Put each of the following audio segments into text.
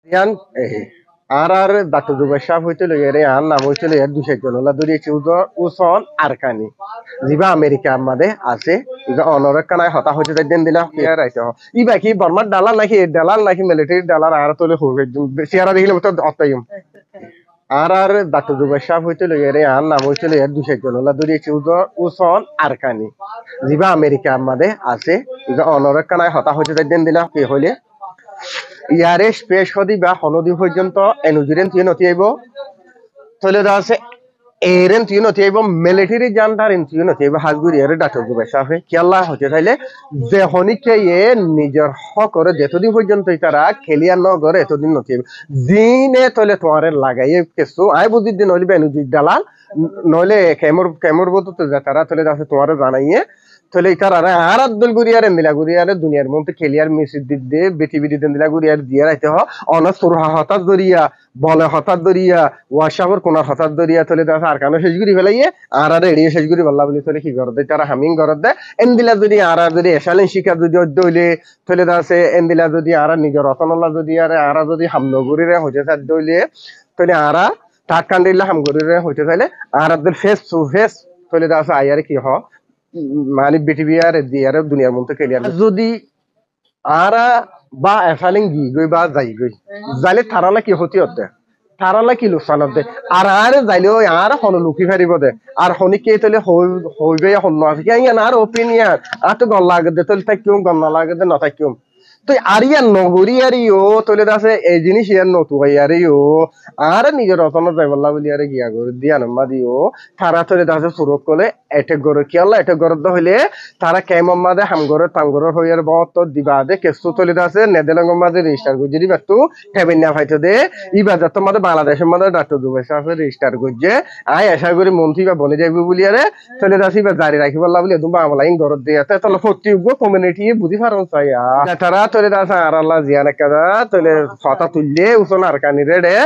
ইয়ান আর doctor জুবাই সাহেব হইছিল এর আর নাম হইছিল এর 200 জন ওলা দরিয়েছে উসন আরকানি জিবা আমেরিকা আমাদের আছে ইবা অনর কানায় হতা হইতে দেন দিলা ইয়ার আইতো ইবা কি বর্মার ডালার নাকি মিলিটারি ডালার আর তোলে হবে সিয়ারা দেখিলে তো অতাইম আর ডাক্তার জুবাই সাহেব হইছিল এর আর নাম হইছিল এর 200 জন ওলা দরিয়েছে উসন আরকানি জিবা আমেরিকা আমাদের আছে ইবা অনর কানায় হতা হইতে দেন দিলা কি হইলে ইয়ারে স্পেস হদি বা হনদি পর্যন্ত এনুজিরেন তুই নতি আইব তলে দা আছে এরেন তুই নতি আইব মিলিটারি জানদারেন তুই নতি আইব হাজগুরি এর ডাক্তার জুবাই সাহেব কি আল্লাহ হতে চাইলে যে হনিকে এ নিজের হক করে যতদিন পর্যন্ত তারা খেলিয়া ন করে এতদিন নতি আইব জিনে তলে তোমারে লাগাইয়ে কিছু আই বুঝি দিন হইবে এনুজি দালাল নইলে কেমর বলতে যে তারা তলে আছে তোমারে জানাইয়ে তাহলে ইতার আর আব্দুল গুরিয়ার এন্দিলা গুরিয়ারে দুনিয়ার মধ্যে খেলিয়ার মেসি দিতে বেটি দেন্দিলা গুরিয়ার দিয়ে রাইতে হ অনা সুরহা হঠাৎ দরিয়া বলে হঠাৎ দরিয়া ওয়াশাবর কোনার হঠাৎ দরিয়া তলে দাস আর কানো শেষ গুরি ফেলাইয়ে আর এড়িয়ে শেষ গুরি বল্লা বলি তলে কি করত দেয় তারা হামিং করত দেয় এন্দিলা যদি যদি এসালেন শিকার যদি দইলে তলে দাসে এন্দিলা যদি আর নিজের রতনল্লা যদি আর যদি হামনগরীরে হইতে থাক দইলে তলে আর টাক কান্দিল্লা হামগরীরে হইতে চাইলে আর আব্দুল ফেস টু ফেস তলে দাস আয়ারে কি হ মানে বিটিভিআর দিয়ার দুনিয়ার মধ্যে ক্লিয়ার যদি আরা বা এফালিং গই বা যাই গই যাইলে থারালা কি হতি হতে থারালা কি লোকসান হতে আর যাইলেও আর হন লুকি ফারিব দে আর হনি কে তলে হইবে হন আছে কি আর ওপিনিয়ন আর তো গল লাগে দে তলে তাই কিউম গল না লাগে দে না তাই কিউম তো আরিয়া নগরী আরিও তলে দাসে এই জিনিস ইয়ার নতু আরিও আর নিজের রতন যাইবল্লা বলি আরে গিয়া করে দিয়া নাম্বা দিও তারা তলে দাসে সুরত কলে এটেক গরে কি আল্লাহ এটেক গরদ হইলে তারা কেমন মাদে হামগরে তামগরে হইয়ার বহুত দিবা দে কেসু তলে দাসে নেদেলঙ্গ মাদে রেজিস্টার করে দিবা তো হেবেন না ফাইতো দে ইবাদত তোমাদের বাংলাদেশের মধ্যে ডাক্তার দুবাই সাহেব রেজিস্টার করছে আয় আশা করি মন্ত্রী বা বনে যাইবে বলি আরে তলে দাসি বা জারি রাখিবল্লা বলি তুমি আমলাইন গরদ দিয়ে তলে ফটি কমিউনিটি বুঝি পারন চাই তারা তলে দাস আর আল্লাহ জিয়ান একাদা তলে ফটা তুললে উসন আর কানি রেডে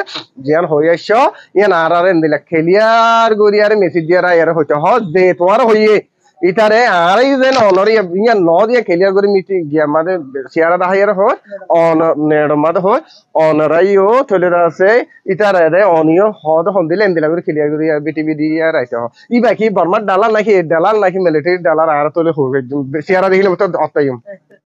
জিয়ান হই আসছো ইয়ান আর এন্দিলা খেলিয়ার গরিয়ারে মেসি দিয়া এর হইতে হ দে তোমার হইয়ে ইটারে আরই যেন অনরি ইয়ান ন দিয়া খেলিয়ার গরি মিটি গিয়া মাদে সিয়ারা দাহাইয়ার হয় অন নেড় মাদে হয় অনরাইও তলে দাসে ইটারে রে অনিও হদ হন্দিলে এন্দিলা গরি খেলিয়ার গরি বিটিভি দিয়া রাইতে হ ইবা কি বর্মার ডালার নাকি মিলিটারি ডালার আর তলে হই সিয়ারা দেখিলে তো অতাইম